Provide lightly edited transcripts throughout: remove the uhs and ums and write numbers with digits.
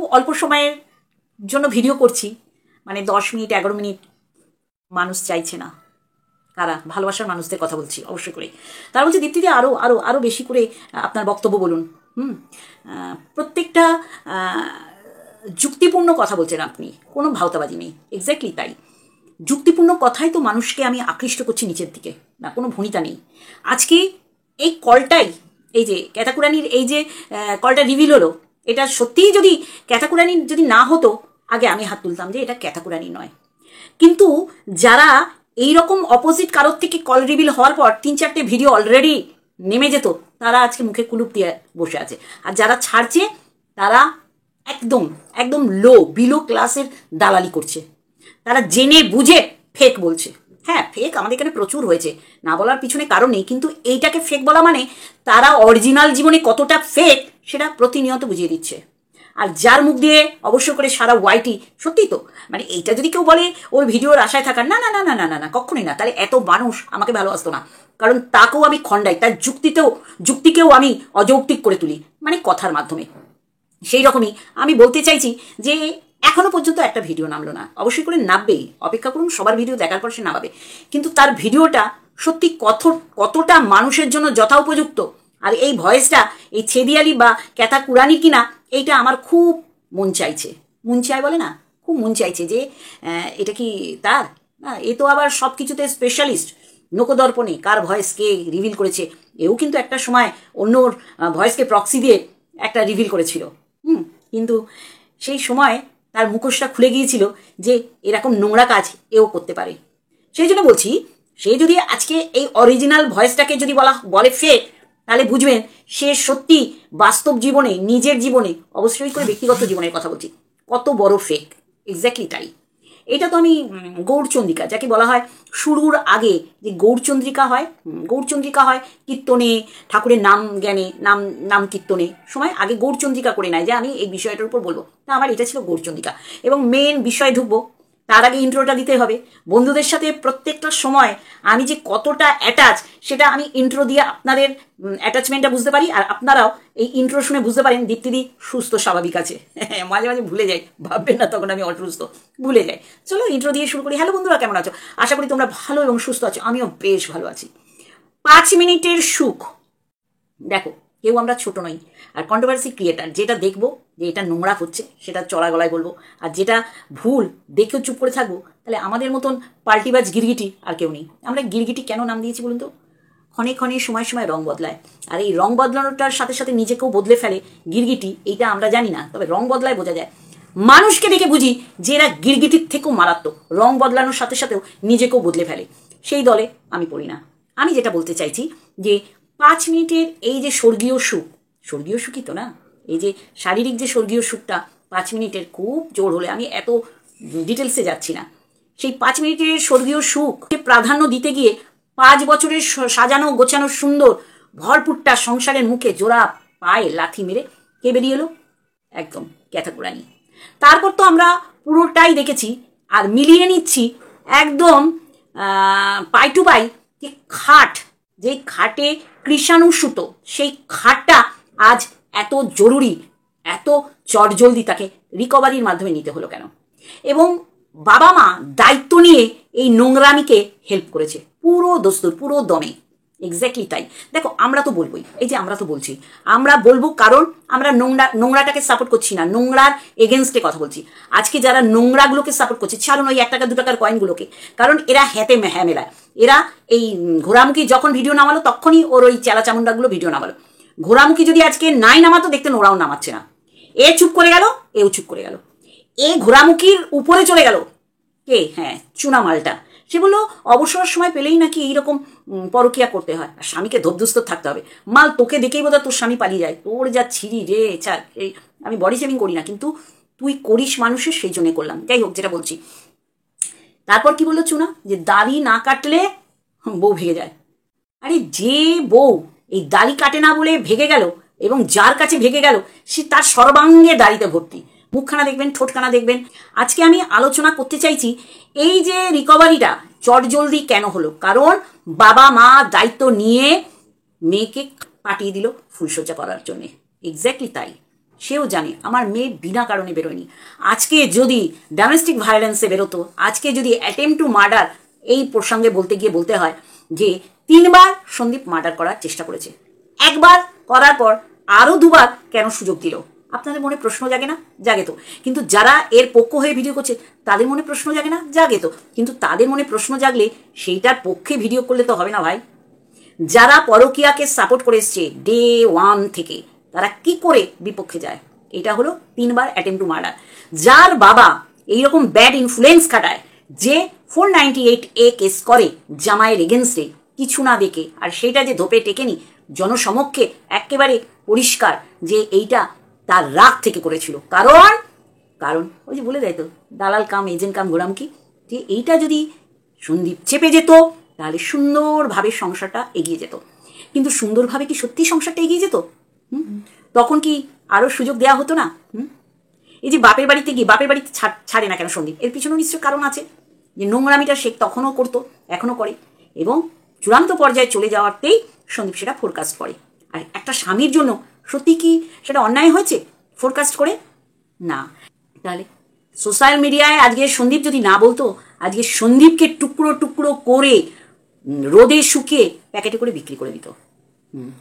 খুব অল্প সময়ের জন্য ভিডিও করছি, মানে 10 মিনিট 11 মিনিট। মানুষ চাইছে না, কারা ভালোবাসার মানুষদের কথা বলছি অবশ্যই করে। তারা বলছে দীপ্তিদি আরও আরও আরও বেশি করে আপনার বক্তব্য বলুন। প্রত্যেকটা যুক্তিপূর্ণ কথা বলছেন আপনি, কোনো ভাওতাবাজি নেই। এক্স্যাক্টলি তাই, যুক্তিপূর্ণ কথাই তো মানুষকে আমি আকৃষ্ট করছি নিচের দিকে, না কোনো ভনিতা নেই। আজকে এই কলটাই, এই যে ক্যাতাকুরানির এই যে কলটা রিভিল হলো, এটা সত্যিই যদি ক্যাতাকুরানি যদি না হতো, আগে আমি হাত তুলতাম যে এটা ক্যাতাকুরানি নয়। কিন্তু যারা এই রকম অপোজিট কারোর থেকে কল রিভিল হওয়ার পর 3-4টে ভিডিও অলরেডি নেমে যেত, তারা আজকে মুখে কুলুপ দিয়ে বসে আছে। আর যারা ছাড়ছে তারা একদম একদম বিলো ক্লাসের দালালি করছে। তারা জেনে বুঝে ফেক বলছে। হ্যাঁ, ফেক আমাদের এখানে প্রচুর হয়েছে, না বলার পিছনে কারণ নেই, কিন্তু এইটাকে ফেক বলা মানে তারা অরিজিনাল জীবনে কতটা ফেক সেটা প্রতিনিয়ত বুঝিয়ে দিচ্ছে। আর যার মুখ দিয়ে অবশ্য করে সারা ওয়াইটি, সত্যি তো, মানে এইটা যদি কেউ বলে ওর ভিডিওর আশায় থাকার, না না না না না না না কখনোই না, তাহলে এত মানুষ আমাকে ভালোবাসতো না। কারণ তাকেও আমি খণ্ডাই, তার যুক্তিকেও আমি অযৌক্তিক করে তুলি, মানে কথার মাধ্যমে। সেই রকমই আমি বলতে চাইছি যে এখনো পর্যন্ত একটা ভিডিও নামলো না, অবশ্যই করে নামবেই, অপেক্ষা করুন, সবার ভিডিও দেখার পর সে নামাবে। কিন্তু তার ভিডিওটা সত্যি কতটা মানুষের জন্য যথোপযুক্ত, আর এই ভয়েসটা এই ছেদিয়ালি বা ক্যাতাকুরানি কিনা, এইটা আমার খুব মন চাইছে। মন চাই বলে না, খুব মন চাইছে যে এটা কি তার না, এ তো আবার সব কিছুতে স্পেশালিস্ট। লোকদর্পণে কার ভয়েস কে রিভিল করেছে, এও কিন্তু একটা সময় অন্যর ভয়েসকে প্রক্সি দিয়ে একটা রিভিল করেছিল। কিন্তু সেই সময় তার মুখোশটা খুলে গিয়েছিল যে এরকম নোংরা কাজ এও করতে পারে। সেই জন্য বলছি, সে যদি আজকে এই অরিজিনাল ভয়েসটাকে যদি বলে ফেক, তাহলে বুঝবেন সে সত্যি বাস্তব জীবনে, নিজের জীবনে, অবশ্যই করে ব্যক্তিগত জীবনের কথা বলছি, কত বড় ফেক। এক্স্যাক্টলি তাই। এটা তো আমি গৌরচন্দ্রিকা, যাকে বলা হয় শুরুর আগে যে গৌরচন্দ্রিকা হয়, গৌরচন্দ্রিকা হয় কীর্তনে, ঠাকুরের নাম জ্ঞানে, নাম কীর্তনে সময় আগে গৌরচন্দ্রিকা করে নেয় যে আমি এই বিষয়টার উপর বলবো। তা আমার এটা ছিল গৌরচন্দ্রিকা, এবং মেন বিষয় ঢুকবো তার আগে ইন্ট্রোটা দিতে হবে। বন্ধুদের সাথে প্রত্যেকটা সময় আমি যে কতটা অ্যাটাচ, সেটা আমি ইন্ট্রো দিয়ে আপনাদের অ্যাটাচমেন্টটা বুঝতে পারি, আর আপনারাও এই ইন্ট্রো শুনে বুঝতে পারেন দীপ্তিদি সুস্থ স্বাভাবিক আছে। মাঝে মাঝে ভুলে যাই, ভাববেন না তখন আমি অসুস্থ, ভুলে যাই। চলো ইন্ট্রো দিয়ে শুরু করি। হ্যালো বন্ধুরা, কেমন আছো? আশা করি তোমরা ভালো এবং সুস্থ আছো, আমিও বেশ ভালো আছি। 5 মিনিটের সুখ। দেখো, কেউ আমরা ছোট নই, আর কন্ট্রোভার্সি ক্রিয়েটার যেটা দেখবো যে এটা নোংরা হচ্ছে সেটা চড়া গলায় বলবো, আর যেটা ভুল দেখেও চুপ করে থাকবো, তাহলে আমাদের মতন পাল্টিবাজ গিরগিটি আর কেউ নেই। আমরা গিরগিটি কেন নাম দিয়েছি বলুন তো? ক্ষণে ক্ষণে সময় সময় রং বদলায়, আর এই রং বদলানোটার সাথে সাথে নিজেকেও বদলে ফেলে গিরগিটি, এইটা আমরা জানি না, তবে রং বদলায় বোঝা যায়। মানুষকে দেখে বুঝি যে এরা গিরগিটির থেকেও মারাত্মক, রং বদলানোর সাথে সাথেও নিজেকেও বদলে ফেলে। সেই দলে আমি পড়ি না। আমি যেটা বলতে চাইছি যে 5 মিনিটের এই যে স্বর্গীয় সুখই তো না, এই যে শারীরিক যে স্বর্গীয় সুখটা 5 মিনিটের, খুব জোর হলে, আমি এত ডিটেলসে যাচ্ছি না, সেই 5 মিনিটের স্বর্গীয় সুখকে প্রাধান্য দিতে গিয়ে 5 বছরের সাজানো গোছানো সুন্দর ভরপুরটা সংসারের মুখে জোড়া পায়ে লাথি মেরে কে বেরিয়ে এলো? একদম ক্যাতাকুরানি। তারপর তো আমরা পুরোটাই দেখেছি আর মিলিয়ে নিচ্ছি একদম পাই টু পাই, যে খাট, যে খাটে কৃষাণু সুতো, সেই খাটটা আজ এত জরুরি, এত চটজলদি তাকে রিকভারির মাধ্যমে নিতে হলো কেন? এবং বাবা মা দায়িত্ব নিয়ে এই নোংরামিকে হেল্প করেছে পুরো দস্তুর, পুরো দমে। এক্স্যাক্টলি তাই। দেখো, আমরা তো বলবোই, এই যে আমরা তো বলছি, আমরা বলবো কারণ আমরা নোংরাটাকে সাপোর্ট করছি না, নোংরার এগেনস্টে কথা বলছি। আজকে যারা নোংরাগুলোকে সাপোর্ট করছে, ছাড়ুন ওই 1 টাকা 2 টাকার কয়েনগুলোকে, কারণ এরা হ্যাঁ মেলায়। এরা এই ঘোরামুখী যখন ভিডিও নামালো তখনই ওর ওই চেলা চামুন্ডাগুলো ভিডিও নামালো। ঘোরামুখী যদি আজকে নাই নামাতো, দেখতেন ওরাও নামাচ্ছে না। এ চুপ করে গেল, এও চুপ করে গেল, এ ঘোরামুখীর উপরে চলে গেল কে? হ্যাঁ, চুনামালটা। সে বললো অবসর সময় পেলেই নাকি এইরকম পরকিয়া করতে হয়, আর স্বামীকে ধবধুস্ত থাকতে হবে। মাল, তোকে দেখেই বোধহয় তোর স্বামী পালিয়ে যায়। তোর যা ছিরি রে ছাড়। এই আমি বডি শেভিং করি না, কিন্তু তুই করিস মানুষের, সেই জন্য করলাম। যাই হোক, যেটা বলছি, তারপর কি বললো চুনা, যে দাড়ি না কাটলে বউ ভেঙে যায়। আরে যে বউ এই দাড়ি কাটে না বলে ভেঙে গেল, এবং যার কাছে ভেঙে গেল সে তার সর্বাঙ্গে দাড়িতে ভর্তি, মুখখানা দেখবেন, ঠোঁটখানা দেখবেন। আজকে আমি আলোচনা করতে চাইছি এই যে রিকভারিটা চটজলদি কেন হলো, কারণ বাবা মা দায়িত্ব নিয়ে মেয়েকে পাঠিয়ে দিল ফুলসজ্জা করার জন্যে। এক্স্যাক্টলি তাই। সেও জানে আমার মেয়ে বিনা কারণে বেরোয়নি। আজকে যদি ডোমেস্টিক ভায়োলেন্সে বেরোতো, আজকে যদি অ্যাটেম্প টু মার্ডার এই প্রসঙ্গে বলতে গিয়ে বলতে হয় যে 3বার সন্দীপ মার্ডার করার চেষ্টা করেছে, একবার করার পর আরও 2বার কেন সুযোগ দিল? আপনাদের মনে প্রশ্ন জাগে না? জাগে তো। কিন্তু যারা এর পক্ষ হয়ে ভিডিও করছে তাদের মনে প্রশ্ন জাগে না? জাগে তো। কিন্তু তাদের মনে প্রশ্ন জাগলে সেইটার পক্ষে ভিডিও করলে তো হবে না ভাই। যারা পরকীয়াকে সাপোর্ট করে এসছে ডে 1 থেকে, তারা কি করে বিপক্ষে যায়? এটা হলো 3বার অ্যাটেম্প টু মার্ডার। যার বাবা এইরকম ব্যাড ইনফ্লুয়েন্স খাটায়, যে 498A কেস করে জামাইয়ের এগেনস্টে কিছু না দেখে, আর সেটা যে ধোপে টেকেনি, জনসমক্ষে একেবারে পরিষ্কার যে এইটা তার রাগ থেকে করেছিল। কারণ কারণ ওই যে বলে দেয় তো, দালাল কাম এজেন্ট কাম গোলামকি, যে এইটা যদি সন্দীপ চেপে যেত তাহলে সুন্দরভাবে সংসারটা এগিয়ে যেত। কিন্তু সুন্দরভাবে কি সত্যি সংসারটা এগিয়ে যেত? তখন কি আরও সুযোগ দেওয়া হতো না? এই যে বাপের বাড়িতে গিয়ে, বাপের বাড়িতে ছাড়ে না কেন সন্দীপ, এর পিছনেও নিশ্চয় কারণ আছে। যে নোংরামিটা সে তখনও করতো, এখনও করে, এবং চূড়ান্ত পর্যায়ে চলে যাওয়াতেই সন্দীপ সেটা ফোরকাস্ট করে। আর একটা স্বামীর জন্য সত্যি কি সেটা অন্যায় হয়েছে ফোরকাস্ট করে? না। তাহলে সোশ্যাল মিডিয়ায় আজকে সন্দীপ যদি না বলতো, আজকে সন্দীপকে টুকরো টুকরো করে রোদে শুকিয়ে প্যাকেটে করে বিক্রি করে দিত।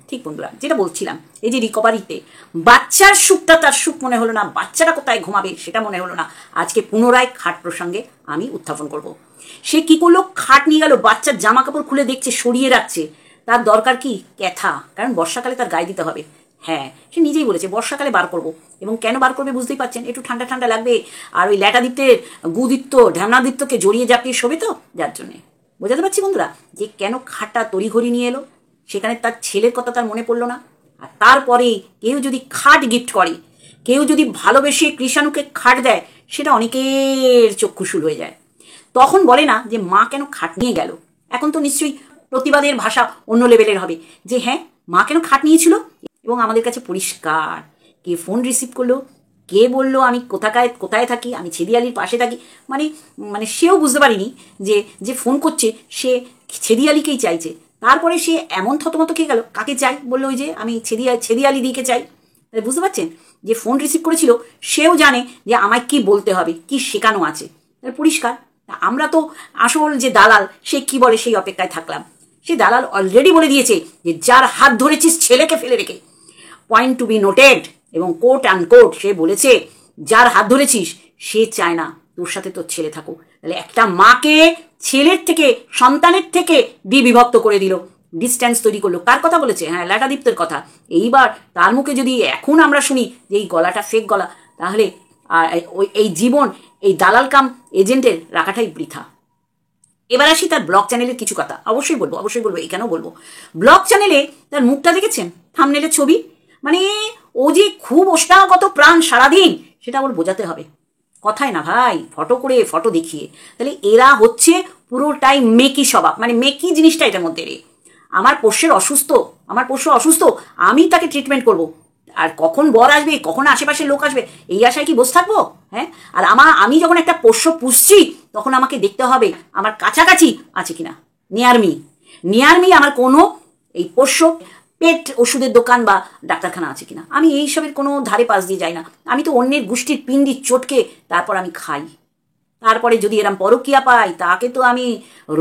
ঠিক বন্ধুরা, যেটা বলছিলাম, এই যে রিকভারিতে বাচ্চার সুখটা তার সুখ মনে হলো না, বাচ্চাটা কোথায় ঘুমাবে সেটা মনে হলো না। আজকে পুনরায় খাট প্রসঙ্গে আমি উত্থাপন করব। সে কি করলো? খাট নিয়ে গেল, বাচ্চার জামা কাপড় খুলে দেখছে, সরিয়ে রাখছে। তার দরকার কি? ক্যাথা, কারণ বর্ষাকালে তার গায়ে দিতে হবে। হ্যাঁ, সে নিজেই বলেছে বর্ষাকালে বার করবো, এবং কেন বার করবে বুঝতেই পারছেন, একটু ঠান্ডা ঠান্ডা লাগবে, আর ওই ল্যাটাদীপ্তের গুদীপ্ত ঢ্যামনাদীপ্তকে জড়িয়ে জাপিয়ে শোবে তো, যার জন্যে। বোঝাতে পারছি বন্ধুরা যে কেন খাটটা তড়িঘড়ি নিয়ে এলো? সেখানে তার ছেলের কথা তার মনে পড়লো না। আর তারপরে কেউ যদি খাট গিফট করে, কেউ যদি ভালোবেসে কৃষাণুকে খাট দেয়, সেটা অনেকের চক্ষুশূল হয়ে যায়। তখন বলে না যে মা কেন খাট নিয়ে গেল। এখন তো নিশ্চয়ই প্রতিবাদের ভাষা অন্য লেভেলের হবে, যে হ্যাঁ মা কেন খাট নিয়েছিল। এবং আমাদের কাছে পরিষ্কার কে ফোন রিসিভ করলো, কে বললো আমি কোথায় থাকি, আমি ছেদিয়ালির পাশে থাকি। মানে মানে সেও বুঝতে পারিনি যে যে ফোন করছে সে ছেদিয়ালিকেই চাইছে। তারপরে সে এমন থতমত খেয়ে গেল, কাকে চাই বললো, ওই যে আমি ছেদিয়ালি দিকে চাই। বুঝতে পারছেন, যে ফোন রিসিভ করেছিল সেও জানে যে আমায় কি বলতে হবে, কি শেখানো আছে। পরিষ্কার। আমরা তো আসল যে দালাল সে কি বলে সেই অপেক্ষায় থাকলাম। সে দালাল অলরেডি বলে দিয়েছে যে যার হাত ধরেছিস ছেলেকে ফেলে রেখে, পয়েন্ট টু বি নোটেড, এবং কোট আনকোট সে বলেছে যার হাত ধরেছিস সে চায় না তোর সাথে তোর ছেলে থাকুক। তাহলে একটা মাকে ছেলের থেকে, সন্তানের থেকে বিভক্ত করে দিল, ডিস্ট্যান্স তৈরি করলো। কার কথা বলেছে? হ্যাঁ, ল্যাটাদীপ্তের কথা। এইবার তার মুখে যদি এখন আমরা শুনি যে এই গলাটা ফেক গলা, তাহলে এই জীবন এই দালাল কাম এজেন্টের রাখাটাই বৃথা। এবার আসি তার ব্লগ চ্যানেলের কিছু কথা। অবশ্যই বলবো, এখানেও বলবো। ব্লগ চ্যানেলে তার মুখটা দেখেছেন, থাম্বনেলের ছবি, মানে ও যে খুব ওষ্ঠাগত প্রাণ সারাদিন, সেটা ওর বোঝাতে হবে, কথায় না ভাই, ফটো করে, ফটো দেখিয়ে। তাহলে এরা হচ্ছে পুরোটাই মেকি স্বভাব। মানে মেকি জিনিসটা এটার মধ্যে রে, আমার পোষ্যের অসুস্থ, আমার পোষ্য অসুস্থ, আমি তাকে ট্রিটমেন্ট করব, আর কখন বর আসবে, কখন আশেপাশের লোক আসবে, এই আশায় কি বসে থাকবো? হ্যাঁ, আর আমি যখন একটা পোষ্য পুষছি তখন আমাকে দেখতে হবে আমার কাছাকাছি আছে কিনা নিয়ার মি আমার কোনো এই পোষ্য পেট ওষুধের দোকান বা ডাক্তারখানা আছে কিনা। আমি এইসবের কোনো ধারে পাশ দিয়ে যাই না। আমি তো অন্যের গোষ্ঠীর পিণ্ডি চটকে তারপর আমি খাই। তারপরে যদি এরম পরকিয়া পাই, তাকে তো আমি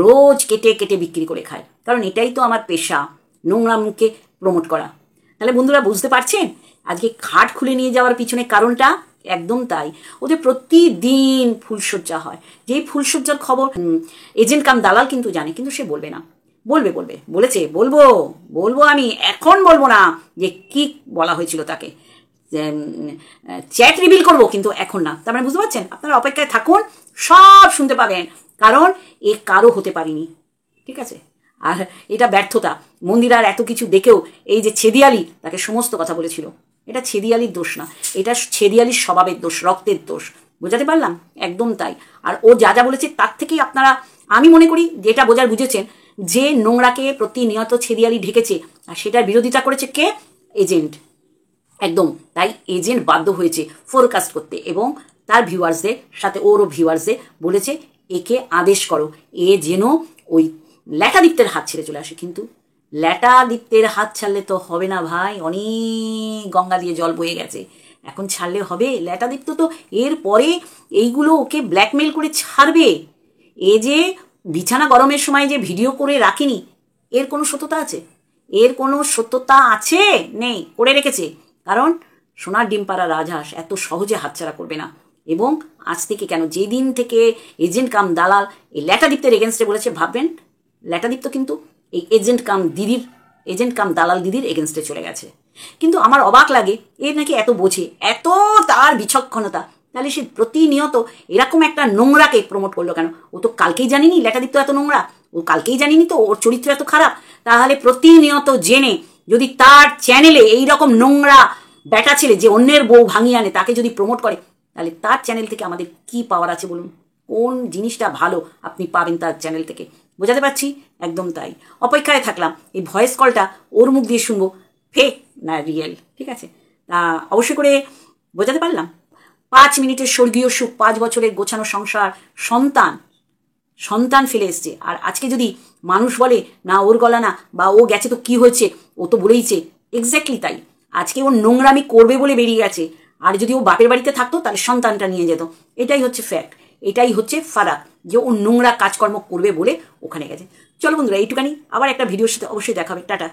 রোজ কেটে কেটে বিক্রি করে খাই, কারণ এটাই তো আমার পেশা, নোংরা মুখে প্রমোট করা। তাহলে বন্ধুরা বুঝতে পারছেন আজকে খাট খুলে নিয়ে যাওয়ার পিছনে কারণটা? একদম তাই। ওদের প্রতিদিন ফুলসজ্জা হয়, যেই ফুলসজ্জার খবর এজেন্ট কাম দালাল কিন্তু জানে, কিন্তু সে বলবে না। বলেছে বলবো আমি, এখন বলবো না যে কি বলা হয়েছিল তাকে, চ্যাট রিভিল করবো, কিন্তু এখন না। তার মানে বুঝতে পারছেন, আপনারা অপেক্ষায় থাকুন, সব শুনতে পাবেন, কারণ এ কারো হতে পারিনি। ঠিক আছে, আর এটা ব্যর্থতা। মন্দিরার এত কিছু দেখেও এই যে ছেদিয়ালি তাকে সমস্ত কথা বলেছিল, এটা ছেদিয়ালির দোষ না, এটা ছেদিয়ালির স্বভাবের দোষ, রক্তের দোষ। বোঝাতে পারলাম? একদম তাই। আর ও যা যা বলেছে তার থেকেই আপনারা, আমি মনে করি যেটা বুঝেছেন, যে নোংরাকে প্রতিনিয়ত ছেদিয়ালি ঢেকেছে, আর সেটার বিরোধিতা করেছে কে? এজেন্ট। একদম তাই, এজেন্ট বাধ্য হয়েছে ফোরকাস্ট করতে, এবং তার ভিউয়ার্সদের সাথে ওরও ভিউয়ার্সদের বলেছে একে আদেশ করো, এ যেন ওই ল্যাটাদীপ্তের হাত ছেড়ে চলে আসে। কিন্তু ল্যাটাদীপ্তের হাত ছাড়লে তো হবে না ভাই, অনেক গঙ্গা দিয়ে জল বয়ে গেছে, এখন ছাড়লে হবে? ল্যাটাদীপ্ত তো এরপরে এইগুলো ওকে ব্ল্যাকমেল করে ছাড়বে। এ যে বিছানা গরমের সময় যে ভিডিও করে রাখিনি, এর কোনো সত্যতা আছে? এর কোনো সত্যতা আছে? নেই, করে রেখেছে। কারণ সোনার ডিম পাড়া রাজহাঁস এত সহজে হাতছাড়া করবে না। এবং আজ থেকে কেন, যেদিন থেকে এজেন্ট কাম দালাল এই ল্যাটাদীপ্তের এগেনস্টে বলেছে, ভাববেন ল্যাটাদীপ্ত কিন্তু এই এজেন্ট কাম দালাল দিদির এগেনস্টে চলে গেছে। কিন্তু আমার অবাক লাগে, এর নাকি এত বোঝে, এত তার বিচক্ষণতা, তাহলে সে প্রতিনিয়ত এরকম একটা নোংরাকে প্রমোট করলো কেন? ও তো কালকেই জানিনি ল্যাটাদীপ্ত এত নোংরা, ও কালকেই জানিনি তো ওর চরিত্র এত খারাপ। তাহলে প্রতিনিয়ত জেনে যদি তার চ্যানেলে এইরকম নোংরা ব্যাটা ছেলে যে অন্যের বউ ভাঙিয়ে আনে তাকে যদি প্রমোট করে, তাহলে তার চ্যানেল থেকে আমাদের কি পাওয়ার আছে বলুন? কোন জিনিসটা ভালো আপনি পাবেন তার চ্যানেল থেকে? বোঝাতে পারছি? একদম তাই। অপেক্ষায় থাকলাম এই ভয়েস কলটা ওর মুখ দিয়ে শুনবো, ফেক না রিয়েল। ঠিক আছে, তা অবশ্যই করে বোঝাতে পারলাম। 5 মিনিটের স্বর্গীয় সুখ, 5 বছরের গোছানো সংসার, সন্তান ফেলে এসছে। আর আজকে যদি মানুষ বলে না ওর গলা না, বা ও গেছে তো কি হয়েছে, ও তো বলেইছে, এক্স্যাক্টলি তাই। আজকে ও নোংরামি করবে বলে বেরিয়ে গেছে। আর যদি ও বাপের বাড়িতে থাকতো তাহলে সন্তানটা নিয়ে যেত। এটাই হচ্ছে ফ্যাক্ট, এটাই হচ্ছে ফারাক, যে ও নোংরা কাজকর্ম করবে বলে ওখানে গেছে। চলো বন্ধুরা, এইটুখানি। আবার একটা ভিডিওর সাথে অবশ্যই দেখাবে। টাটা।